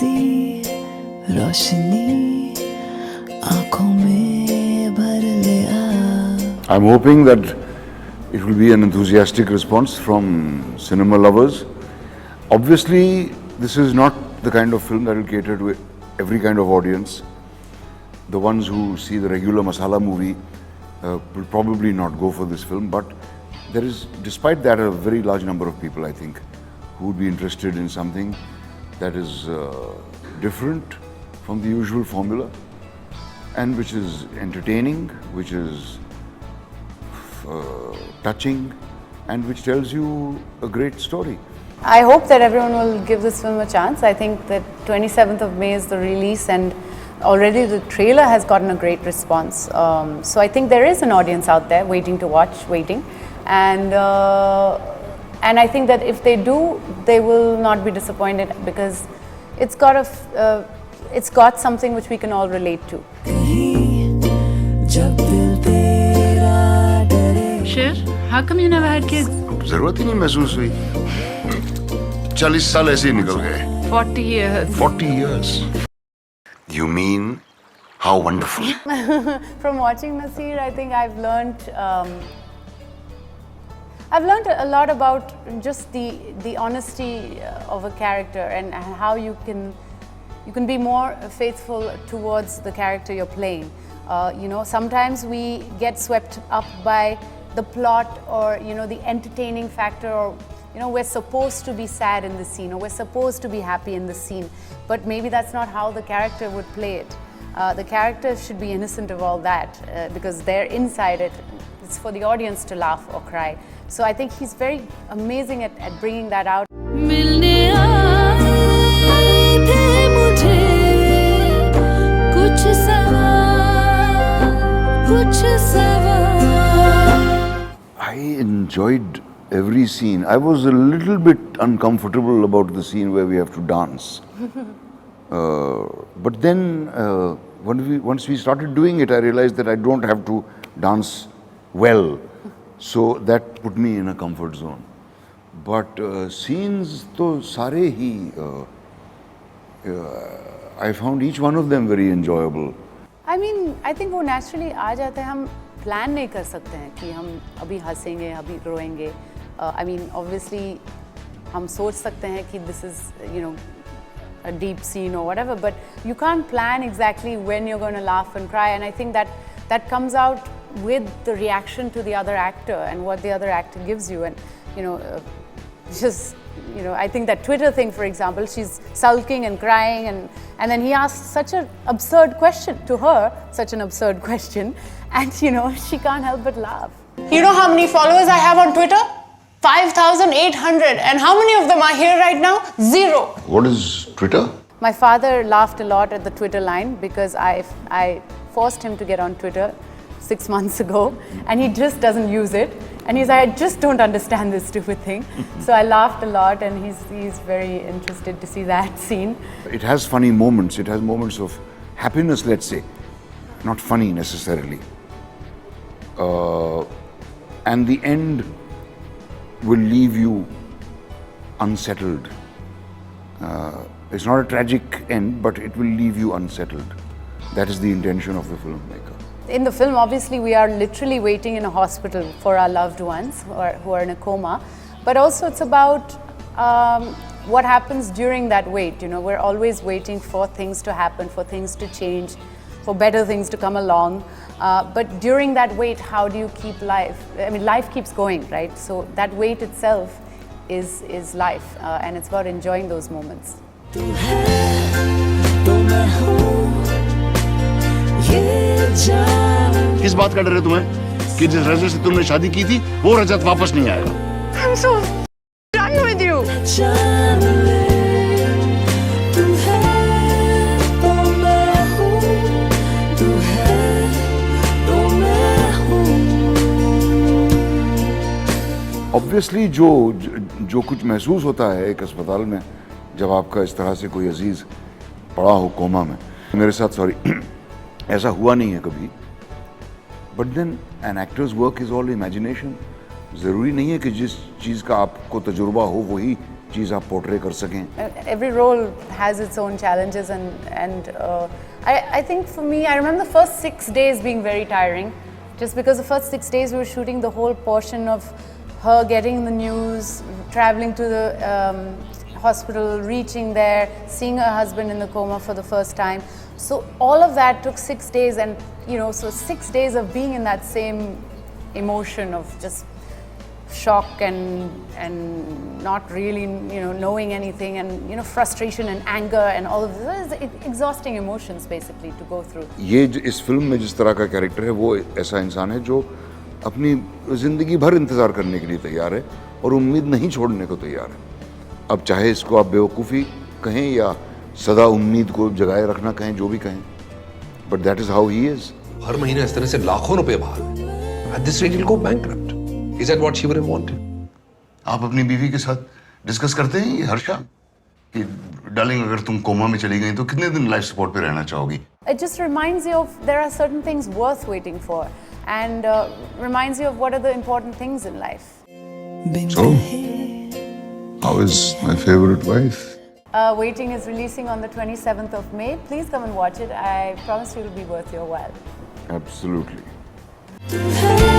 सी रोशनी आँखों में भर ले आ. I'm hoping that it will be an enthusiastic response from cinema lovers. Obviously, this is not the kind of film that will cater to every kind of audience. The ones who see the regular masala movie will probably not go for this film, but there is, despite that, a very large number of people, I think, who would be interested in something that is different from the usual formula and which is entertaining, which is touching, and which tells you a great story. I hope that everyone will give this film a chance. I think that 27th of May is the release, and already the trailer has gotten a great response. So I think there is an audience out there waiting to watch, and I think that if they do, they will not be disappointed because it's got something which we can all relate to. Shir, how come you never had kids? जरूरत ही नहीं महसूस हुई. 40 साल ऐसे ही निकल गए. 40 years. 40 years. You mean how wonderful? From watching Naseer, I think I've learned a lot about just the honesty of a character and how you can be more faithful towards the character you're playing. Sometimes we get swept up by the plot or the entertaining factor, or we're supposed to be sad in the scene or we're supposed to be happy in the scene, but maybe that's not how the character would play it. The character should be innocent of all that because they're inside it. It's for the audience to laugh or cry. So I think he's very amazing at bringing that out. I enjoyed every scene. I was a little bit uncomfortable about the scene where we have to dance. But then once we started doing it, I realized that I don't have to dance well. So that put me in a comfort zone. But scenes to sare hi, I found each one of them very enjoyable. I mean, I think वो naturally आ जाते हैं. हम plan नहीं कर सकते हैं कि हम अभी हंसेंगे, अभी रोएंगे. I mean, obviously, हम सोच सकते हैं कि this is, a deep scene or whatever, but you can't plan exactly when you're going to laugh and cry. And I think that comes out with the reaction to the other actor and what the other actor gives you. And, I think that Twitter thing, for example, she's sulking and crying, and then he asks such an absurd question to her, such an absurd question, and, she can't help but laugh. You know how many followers I have on Twitter? 5,800. And how many of them are here right now? 0. What is Twitter? My father laughed a lot at the Twitter line because I forced him to get on Twitter 6 months ago, and he just doesn't use it. And he's like, I just don't understand this stupid thing. So I laughed a lot, and he's very interested to see that scene. It has funny moments. It has moments of happiness, let's say. Not funny necessarily. And the end will leave you unsettled. It's not a tragic end, but it will leave you unsettled. That is the intention of the filmmaker. In the film, obviously, we are literally waiting in a hospital for our loved ones who are in a coma. But also it's about what happens during that wait. We're always waiting for things to happen, for things to change, for better things to come along. But during that wait, how do you keep life? I mean, life keeps going, right? So that wait itself is life, and it's about enjoying those moments. किस बात का डर है तुम्हें कि जिस रजत से तुमने शादी की थी वो रजत वापस नहीं आएगा? I'm so done with you. Obviously, जो कुछ महसूस होता है एक अस्पताल में जब आपका इस तरह से कोई अजीज पड़ा हो कोमा में, मेरे साथ ऐसा हुआ नहीं है कभी. But then an actor's work is all imagination. ज़रूरी नहीं है कि जिस चीज़ का आपको तजुर्बा हो वही चीज़ आप पोर्ट्रे कर सकें. Every role has its own challenges, and I think for me, I remember the first 6 days being very tiring, just because the first 6 days we were shooting the whole portion of her getting the news, traveling to the hospital, reaching there, seeing her husband in the coma for the first time. So all of that took 6 days, and so 6 days of being in that same emotion of just shock and not really knowing anything, and frustration and anger and all of this is exhausting emotions basically to go through. ये इस film में जिस तरह का character है वो ऐसा इंसान है जो अपनी ज़िंदगी भर इंतज़ार करने के लिए तैयार है और उम्मीद नहीं छोड़ने को तैयार है. अब चाहे इसको आप बेवकूफ़ी कहें या सदा उम्मीद को जगाए रखना कहें, जो भी कहें, but that is how he is. हर महीने इस तरह से लाखों रुपए बाहर. At this rate, he'll go bankrupt. Is that what she would have wanted? आप अपनी बीवी के साथ डिस्कस करते हैं ये हर्षा कि डार्लिंग अगर तुम कोमा में चली गई तो कितने दिन लाइफ सपोर्ट पे रहना चाहोगी? It just reminds you of there are certain things worth waiting for, and reminds you of what are the important things in life. So, how is my favorite wife? Waiting is releasing on the 27th of May. Please come and watch it. I promise you it will be worth your while. Absolutely. तुम है